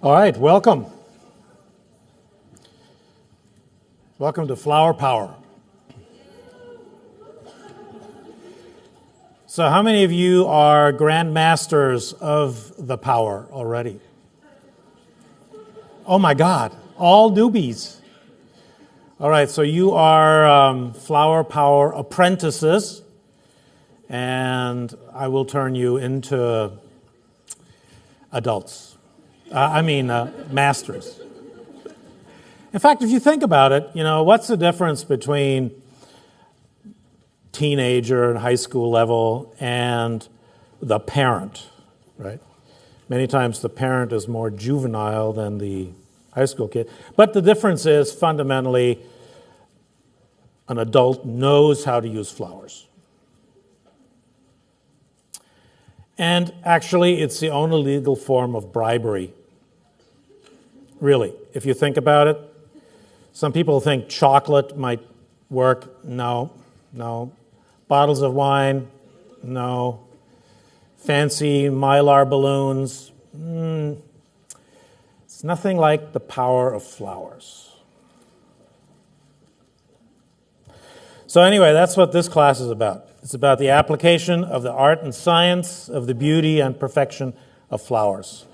All right, welcome. Welcome to Flower Power. So how many of you are grandmasters of the power already? Oh my God, all newbies. All right, so you are Flower Power apprentices, and I will turn you into adults. Masters. In fact, if you think about it, what's the difference between teenager and high school level and the parent, right? Many times the parent is more juvenile than the high school kid. But the difference is fundamentally an adult knows how to use flowers. And actually, it's the only legal form of bribery. Really, if you think about it. Some people think chocolate might work. No. Bottles of wine? No. Fancy Mylar balloons? It's nothing like the power of flowers. So anyway, that's what this class is about. It's about the application of the art and science of the beauty and perfection of flowers.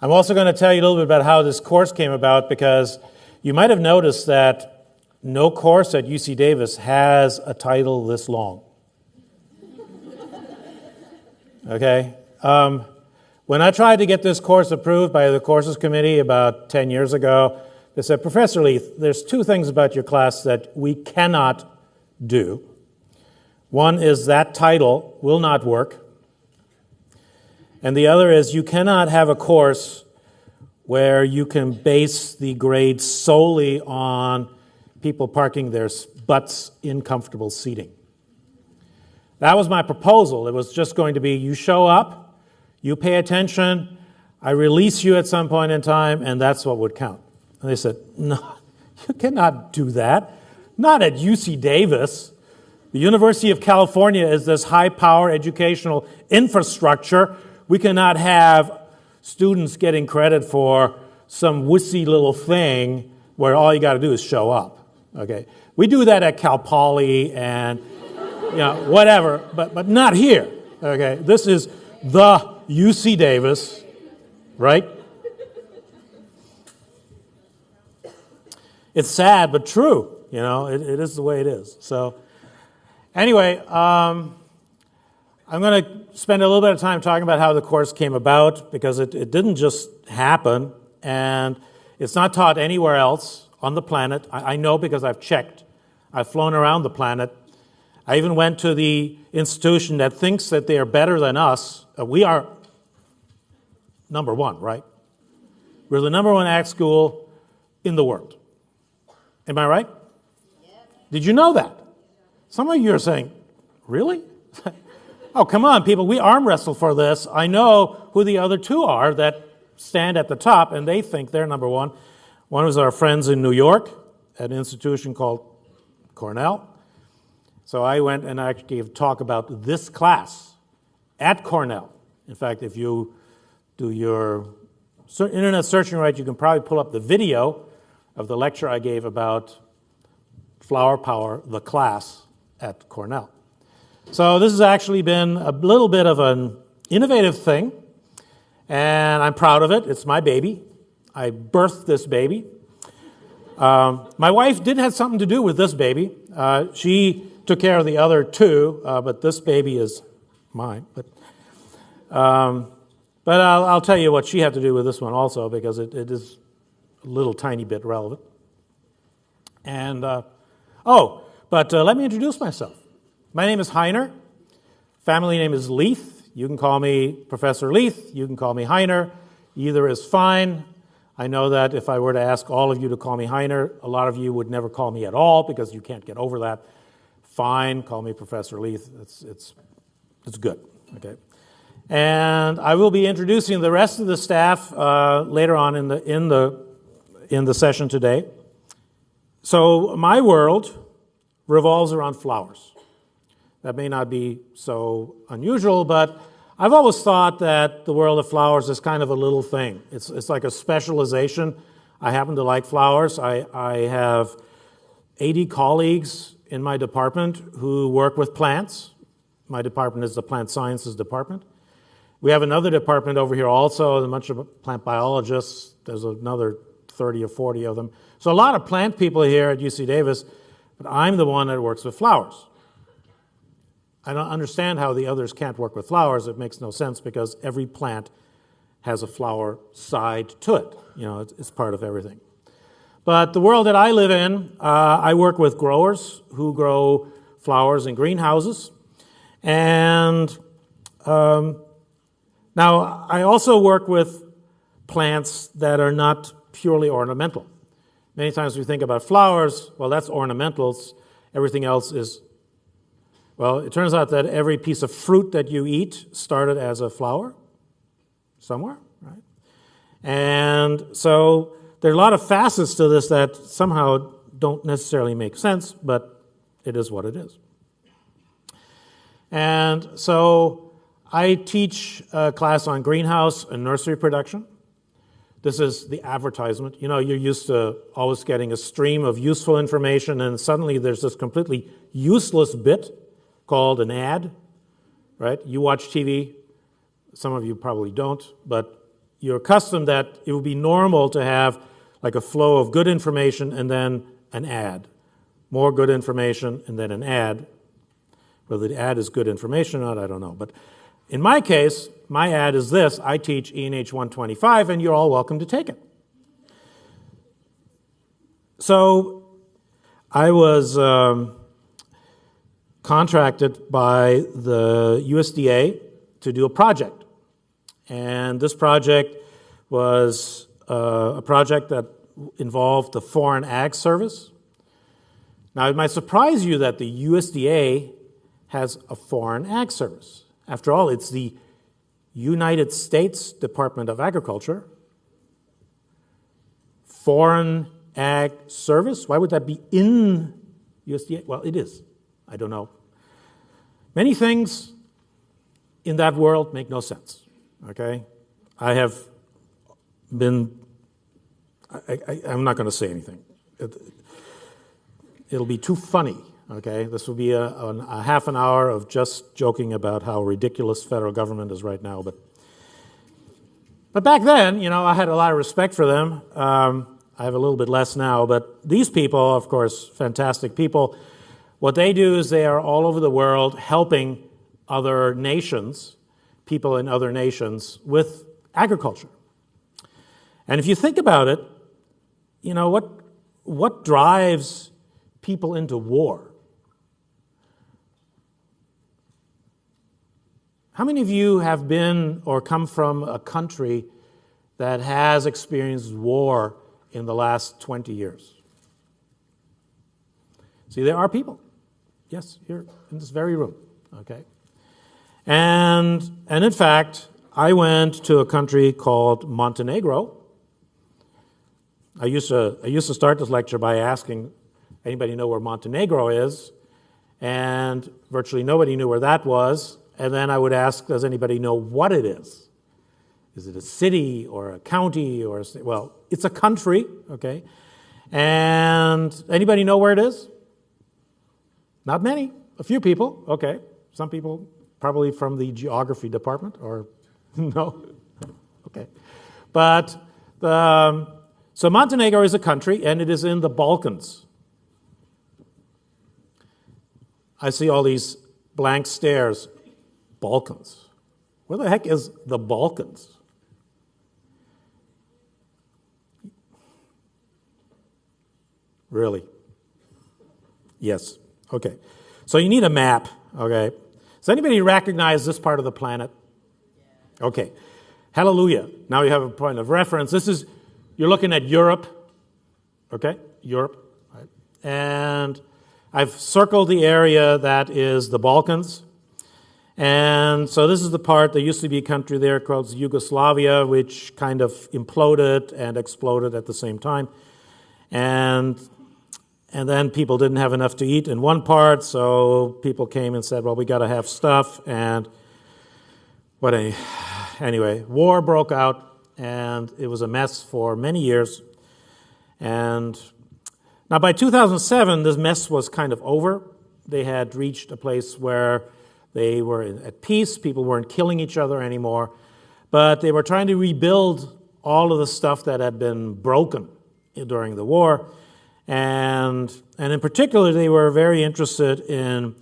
I'm also going to tell you a little bit about how this course came about, because you might have noticed that no course at UC Davis has a title this long. Okay? When I tried to get this course approved by the courses committee about 10 years ago, they said, Professor Leith, there's two things about your class that we cannot do. One is that title will not work. And the other is you cannot have a course where you can base the grade solely on people parking their butts in comfortable seating. That was my proposal. It was just going to be, you show up, you pay attention, I release you at some point in time, and that's what would count. And they said, no, you cannot do that. Not at UC Davis. The University of California is this high-power educational infrastructure. We cannot have students getting credit for some wussy little thing where all you got to do is show up. Okay, we do that at Cal Poly and whatever, but not here. Okay, this is the UC Davis, right? It's sad but true. It is the way it is. So anyway. I'm going to spend a little bit of time talking about how the course came about, because it didn't just happen, and it's not taught anywhere else on the planet. I know because I've checked. I've flown around the planet. I even went to the institution that thinks that they are better than us. We are number one, right? We're the number one ag school in the world. Am I right? Yes. Did you know that? Some of you are saying, really? Oh, come on, people. We arm wrestle for this. I know who the other two are that stand at the top, and they think they're number one. One was our friends in New York at an institution called Cornell. So I went and I gave a talk about this class at Cornell. In fact, if you do your internet searching right, you can probably pull up the video of the lecture I gave about Flower Power, the class at Cornell. So this has actually been a little bit of an innovative thing, and I'm proud of it. It's my baby. I birthed this baby. My wife did have something to do with this baby. She took care of the other two, but this baby is mine. But I'll tell you what she had to do with this one also, because it is a little tiny bit relevant. And, let me introduce myself. My name is Heiner. Family name is Leith. You can call me Professor Leith. You can call me Heiner. Either is fine. I know that if I were to ask all of you to call me Heiner, a lot of you would never call me at all because you can't get over that. Fine, call me Professor Leith. It's good. Okay. And I will be introducing the rest of the staff later on in the session today. So my world revolves around flowers. That may not be so unusual, but I've always thought that the world of flowers is kind of a little thing. It's like a specialization. I happen to like flowers. I have 80 colleagues in my department who work with plants. My department is the plant sciences department. We have another department over here also, a bunch of plant biologists. There's another 30 or 40 of them. So a lot of plant people here at UC Davis, but I'm the one that works with flowers. I don't understand how the others can't work with flowers. It makes no sense because every plant has a flower side to it. You know, it's part of everything. But the world that I live in, I work with growers who grow flowers in greenhouses. And now I also work with plants that are not purely ornamental. Many times we think about flowers, well, that's ornamentals. Everything else is, well, it turns out that every piece of fruit that you eat started as a flower somewhere, right? And so there are a lot of facets to this that somehow don't necessarily make sense, but it is what it is. And so I teach a class on greenhouse and nursery production. This is the advertisement. You know, you're used to always getting a stream of useful information, and suddenly there's this completely useless bit called an ad, right? You watch TV. Some of you probably don't, but you're accustomed that it would be normal to have like a flow of good information and then an ad. More good information and then an ad. Whether the ad is good information or not, I don't know. But in my case, my ad is this. I teach ENH 125, and you're all welcome to take it. So I was contracted by the USDA to do a project. And this project was a project that involved the Foreign Ag Service. Now, it might surprise you that the USDA has a Foreign Ag Service. After all, it's the United States Department of Agriculture. Foreign Ag Service? Why would that be in USDA? Well, it is. I don't know. Many things in that world make no sense, okay? I have been, I'm not going to say anything. It'll be too funny, okay? This will be a half an hour of just joking about how ridiculous federal government is right now. But back then, you know, I had a lot of respect for them. I have a little bit less now, but these people, of course, fantastic people. What they do is they are all over the world helping other nations, people in other nations, with agriculture. And if you think about it, you know, what drives people into war? How many of you have been or come from a country that has experienced war in the last 20 years? See, there are people. Yes, here in this very room, okay? And in fact, I went to a country called Montenegro. I used to start this lecture by asking, anybody know where Montenegro is? And virtually nobody knew where that was. And then I would ask, does anybody know what it is? Is it a city or a county or a state? Well, it's a country, okay? And anybody know where it is? Not many. A few people, okay. Some people probably from the geography department or no? Okay. But so Montenegro is a country and it is in the Balkans. I see all these blank stares. Balkans. Where the heck is the Balkans? Really? Yes. Okay. So you need a map, okay? Does anybody recognize this part of the planet? Okay. Hallelujah. Now you have a point of reference. You're looking at Europe, okay? Europe, right? And I've circled the area that is the Balkans. And so this is the part, there used to be a country there called Yugoslavia, which kind of imploded and exploded at the same time. And then people didn't have enough to eat in one part, so people came and said, well, we got to have stuff. And Anyway, war broke out, and it was a mess for many years. And now by 2007, this mess was kind of over. They had reached a place where they were at peace. People weren't killing each other anymore. But they were trying to rebuild all of the stuff that had been broken during the war. And in particular, they were very interested in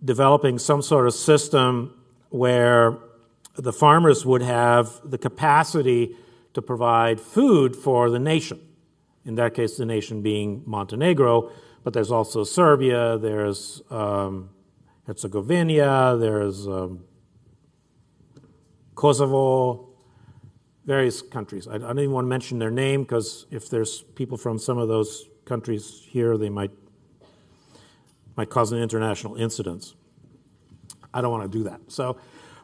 developing some sort of system where the farmers would have the capacity to provide food for the nation. In that case, the nation being Montenegro, but there's also Serbia, there's Herzegovina, there's Kosovo, various countries. I don't even want to mention their name because if there's people from some of those countries here, they might cause an international incident. I don't want to do that. So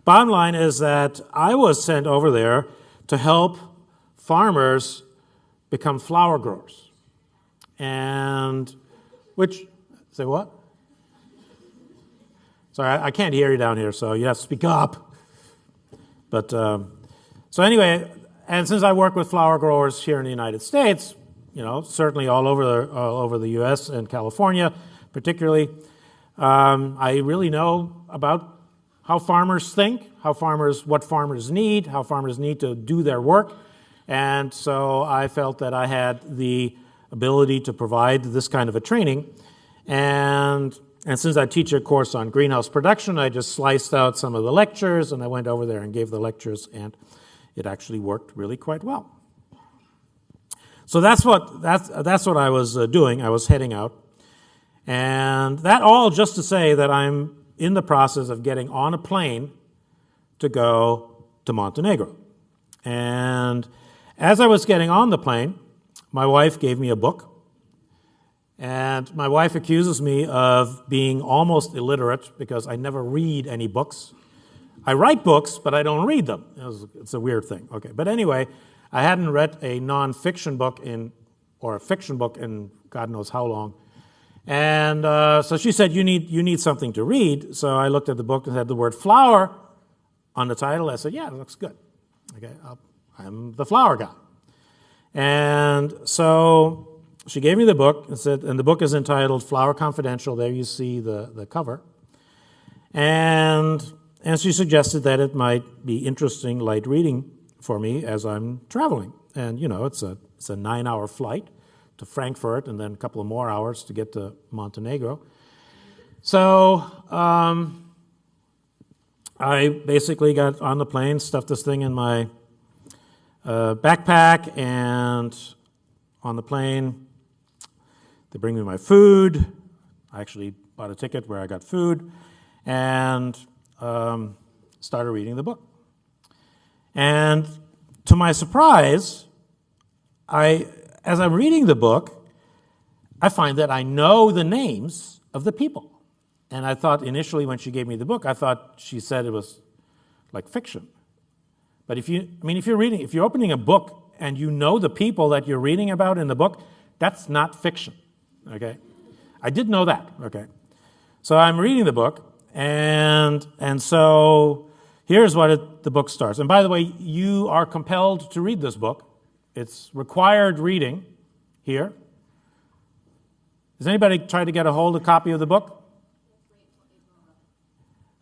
bottom line is that I was sent over there to help farmers become flower growers. Say what? Sorry, I can't hear you down here, so you have to speak up. But, so anyway, and since I work with flower growers here in the United States, certainly all over the U.S. and California particularly, I really know about how farmers think, what farmers need, how farmers need to do their work. And so I felt that I had the ability to provide this kind of a training. And since I teach a course on greenhouse production, I just sliced out some of the lectures, and I went over there and gave the lectures, and it actually worked really quite well. So that's what I was doing. I was heading out. And that all just to say that I'm in the process of getting on a plane to go to Montenegro. And as I was getting on the plane, my wife gave me a book. And my wife accuses me of being almost illiterate because I never read any books. I write books, but I don't read them. It's a weird thing. Okay, but anyway, I hadn't read a non-fiction book or a fiction book in God knows how long. And so she said, you need something to read. So I looked at the book and had the word flower on the title. I said, yeah, it looks good. Okay, I'm the flower guy. And so she gave me the book and said, and the book is entitled Flower Confidential. There you see the cover. And she suggested that it might be interesting light reading for me as I'm traveling. And it's a 9-hour flight to Frankfurt and then a couple of more hours to get to Montenegro. So I basically got on the plane, stuffed this thing in my backpack, and on the plane, they bring me my food. I actually bought a ticket where I got food and started reading the book. And to my surprise, as I'm reading the book, I find that I know the names of the people. And I thought initially when she gave me the book, I thought she said it was like fiction. But if you're opening a book and you know the people that you're reading about in the book, that's not fiction. Okay? I did know that. Okay? So I'm reading the book, and so here's what the book starts. And by the way, you are compelled to read this book. It's required reading here. Has anybody tried to get a hold of a copy of the book?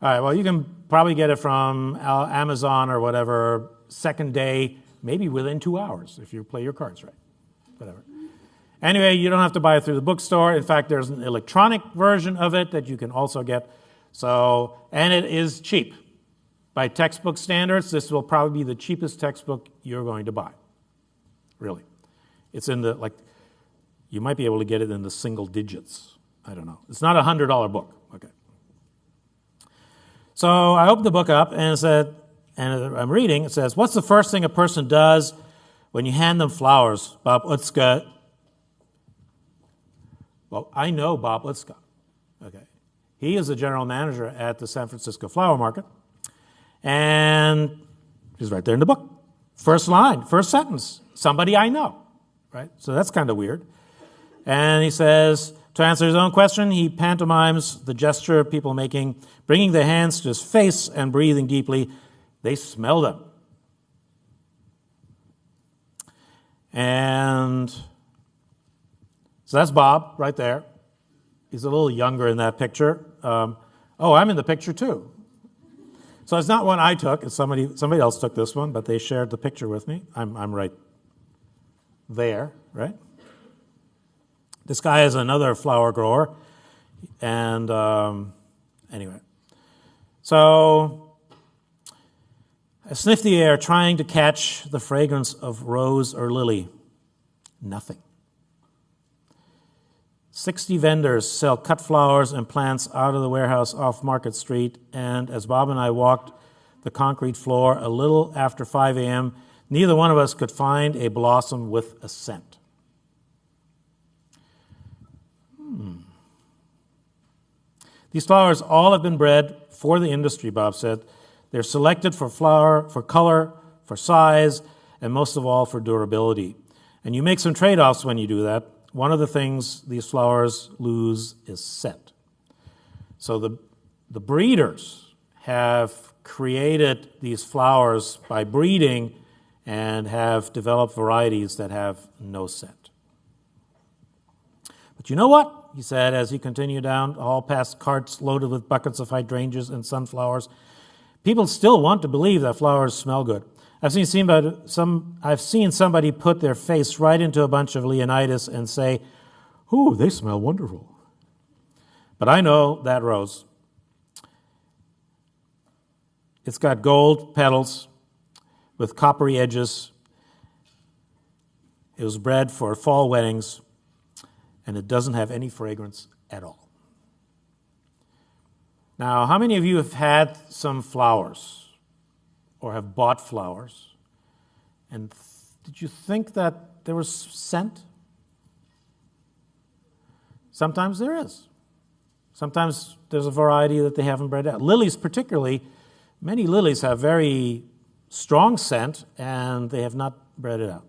All right, well, you can probably get it from Amazon or whatever, second day, maybe within 2 hours if you play your cards right, whatever. Anyway, you don't have to buy it through the bookstore. In fact, there's an electronic version of it that you can also get. So, and it is cheap. By textbook standards, this will probably be the cheapest textbook you're going to buy. Really. It's in you might be able to get it in the single digits. I don't know. It's not a $100 book. Okay. So I opened the book up and I'm reading. It says, what's the first thing a person does when you hand them flowers? Bob Utzka. Well, I know Bob Utzka. Okay. He is the general manager at the San Francisco Flower Market. And he's right there in the book. First line, first sentence, somebody I know. Right? So that's kind of weird. And he says, to answer his own question, he pantomimes the gesture of people bringing their hands to his face and breathing deeply. They smell them. And so that's Bob right there. He's a little younger in that picture. I'm in the picture too. So it's not one I took. It's somebody else took this one, but they shared the picture with me. I'm right there, right? This guy is another flower grower. And anyway. So I sniffed the air trying to catch the fragrance of rose or lily. Nothing. 60 vendors sell cut flowers and plants out of the warehouse off Market Street, and as Bob and I walked the concrete floor a little after 5 a.m., neither one of us could find a blossom with a scent. These flowers all have been bred for the industry, Bob said. They're selected for flower, for color, for size, and most of all for durability. And you make some trade-offs when you do that. One of the things these flowers lose is scent. So the breeders have created these flowers by breeding and have developed varieties that have no scent. But you know what? He said as he continued down the hall past carts loaded with buckets of hydrangeas and sunflowers. People still want to believe that flowers smell good. I've seen somebody put their face right into a bunch of Leonidas and say, "Ooh, they smell wonderful." But I know that rose. It's got gold petals with coppery edges. It was bred for fall weddings, and it doesn't have any fragrance at all. Now, how many of you have had some flowers or have bought flowers, and did you think that there was scent? Sometimes there is. Sometimes there's a variety that they haven't bred out. Lilies particularly, many lilies have very strong scent, and they have not bred it out.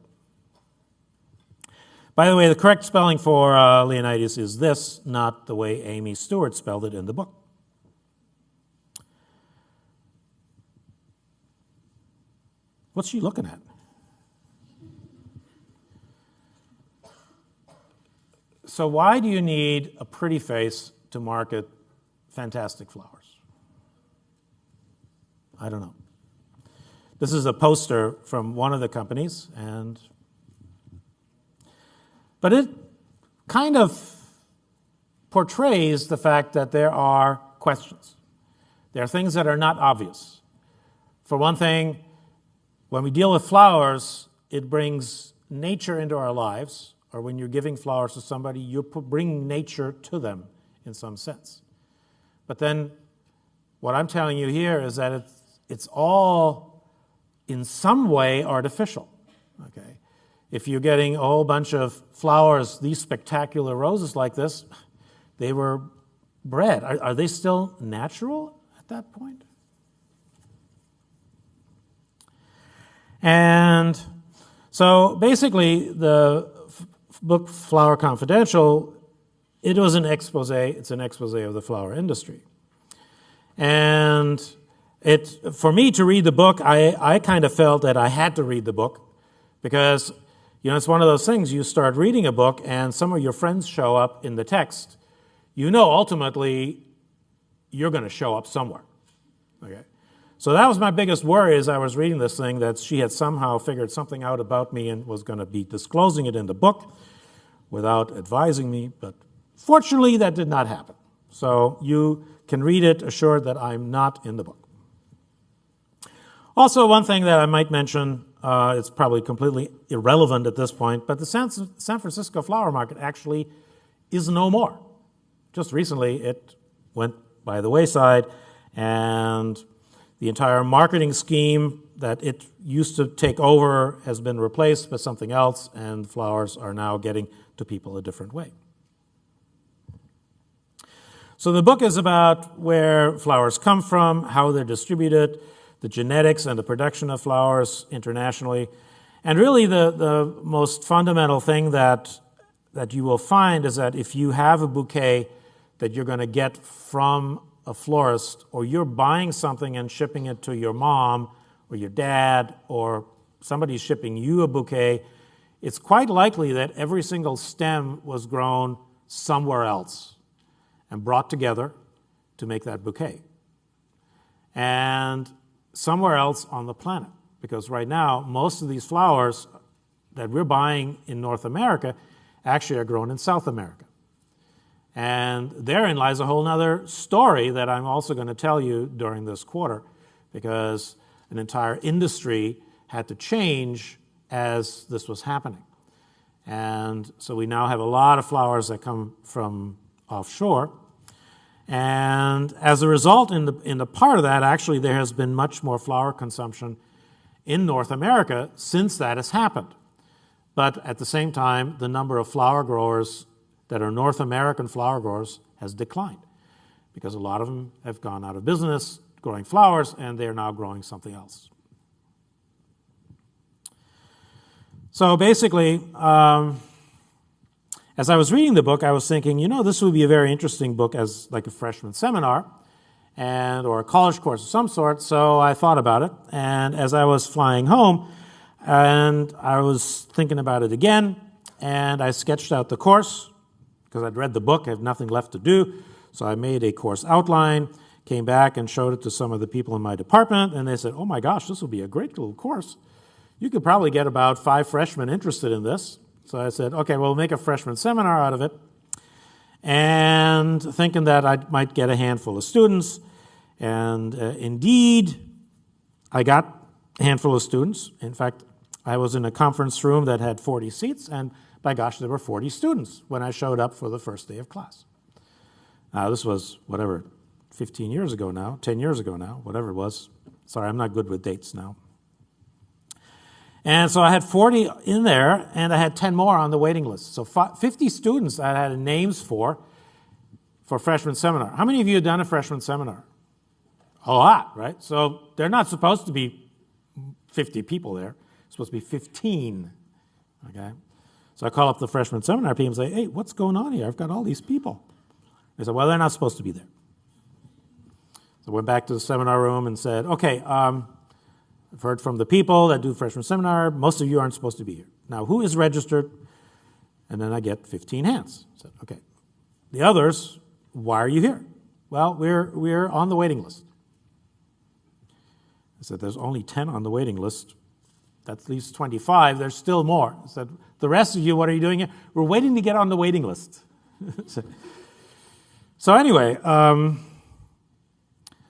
By the way, the correct spelling for Leonidas is this, not the way Amy Stewart spelled it in the book. What's she looking at? So why do you need a pretty face to market fantastic flowers? I don't know. This is a poster from one of the companies, but it kind of portrays the fact that there are questions. There are things that are not obvious. For one thing, when we deal with flowers, it brings nature into our lives, or when you're giving flowers to somebody, you're bringing nature to them in some sense. But then what I'm telling you here is that it's all in some way artificial. Okay? If you're getting a whole bunch of flowers, these spectacular roses like this, they were bred. Are they still natural at that point? And so basically the book Flower Confidential, it was an expose. It's an expose of the flower industry. And for me to read the book, I kind of felt that I had to read the book because, it's one of those things, you start reading a book and some of your friends show up in the text. Ultimately, you're going to show up somewhere. Okay? So that was my biggest worry as I was reading this thing, that she had somehow figured something out about me and was going to be disclosing it in the book without advising me. But fortunately, that did not happen. So you can read it assured that I'm not in the book. Also, one thing that I might mention, it's probably completely irrelevant at this point, but the San Francisco flower market actually is no more. Just recently, it went by the wayside, and the entire marketing scheme that it used to take over has been replaced by something else, and flowers are now getting to people a different way. So the book is about where flowers come from, how they're distributed, the genetics and the production of flowers internationally. And really the most fundamental thing that you will find is that if you have a bouquet that you're going to get from a florist, or you're buying something and shipping it to your mom or your dad, or somebody's shipping you a bouquet, it's quite likely that every single stem was grown somewhere else and brought together to make that bouquet. And somewhere else on the planet. Because right now, most of these flowers that we're buying in North America actually are grown in South America. And therein lies a whole other story that I'm also going to tell you during this quarter, because an entire industry had to change as this was happening. And so we now have a lot of flowers that come from offshore. And as a result, in the part of that, actually, there has been much more flower consumption in North America since that has happened. But at the same time, the number of flower growers that are North American flower growers has declined, because a lot of them have gone out of business growing flowers, and they're now growing something else. So basically, as I was reading the book, I was thinking, this would be a very interesting book as like a freshman seminar or a college course of some sort. So I thought about it. And as I was flying home, and I was thinking about it again, and I sketched out the course because I'd read the book, I have nothing left to do. So I made a course outline, came back and showed it to some of the people in my department, and they said, oh my gosh, this will be a great little course. You could probably get about 5 freshmen interested in this. So I said, okay, well, we'll make a freshman seminar out of it. And thinking that I might get a handful of students. And indeed, I got a handful of students. In fact, I was in a conference room that had 40 seats, and by gosh, there were 40 students when I showed up for the first day of class. Now, this was, 15 years ago now, 10 years ago now, whatever it was. Sorry, I'm not good with dates now. And so I had 40 in there, and I had 10 more on the waiting list. So 50 students I had names for freshman seminar. How many of you have done a freshman seminar? A lot, right? So they're not supposed to be 50 people there. It's supposed to be 15, okay? So I call up the freshman seminar people and say, hey, what's going on here? I've got all these people. They said, well, they're not supposed to be there. So I went back to the seminar room and said, okay, I've heard from the people that do freshman seminar. Most of you aren't supposed to be here. Now, who is registered? And then I get 15 hands. I said, okay. The others, why are you here? Well, we're on the waiting list. I said, there's only 10 on the waiting list. That leaves 25. There's still more. I said, the rest of you, what are you doing here? We're waiting to get on the waiting list. So anyway,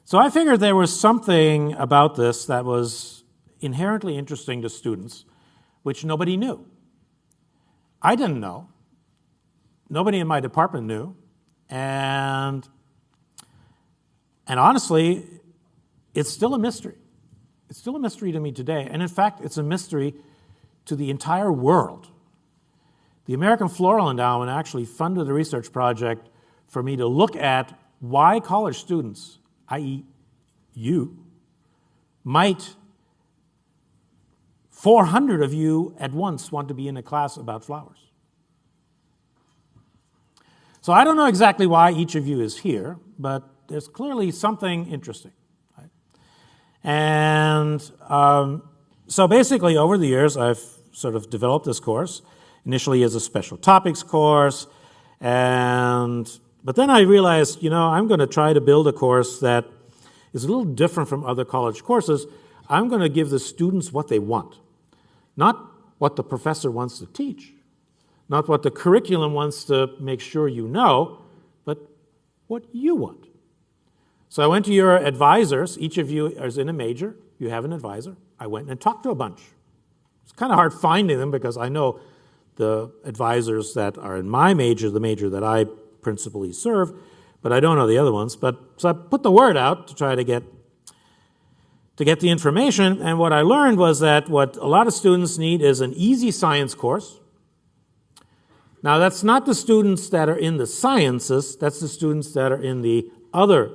so I figured there was something about this that was inherently interesting to students, which nobody knew. I didn't know. Nobody in my department knew. And honestly, it's still a mystery. It's still a mystery to me today. And in fact, it's a mystery to the entire world. The American Floral Endowment actually funded a research project for me to look at why college students, i.e. you, might 400 of you at once want to be in a class about flowers. So I don't know exactly why each of you is here, but there's clearly something interesting. Right? And so basically over the years, I've sort of developed this course, initially as a special topics course, but then I realized, I'm going to try to build a course that is a little different from other college courses. I'm going to give the students what they want, not what the professor wants to teach, not what the curriculum wants to make sure you know, but what you want. So I went to your advisors. Each of you is in a major. You have an advisor. I went and talked to a bunch. It's kind of hard finding them because I know the advisors that are in my major, the major that I principally serve, but I don't know the other ones. So I put the word out to try to get the information, and what I learned was that what a lot of students need is an easy science course. Now, that's not the students that are in the sciences, that's the students that are in the other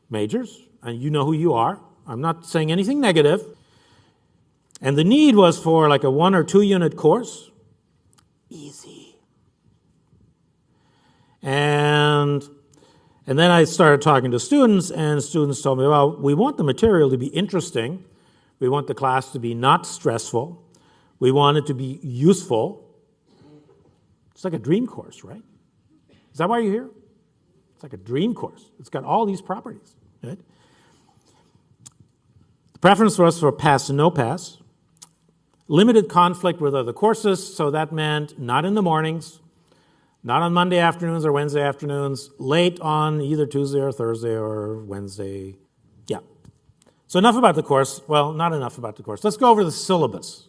majors, and you know who you are. I'm not saying anything negative. And the need was for like a 1 or 2 unit course. Easy. And then I started talking to students, and students told me, well, we want the material to be interesting. We want the class to be not stressful. We want it to be useful. It's like a dream course, right? Is that why you're here? It's like a dream course. It's got all these properties, right? The preference was for pass and no pass. Limited conflict with other courses, so that meant not in the mornings, not on Monday afternoons or Wednesday afternoons, late on either Tuesday or Thursday or Wednesday. Yeah. So enough about the course. Well, not enough about the course. Let's go over the syllabus.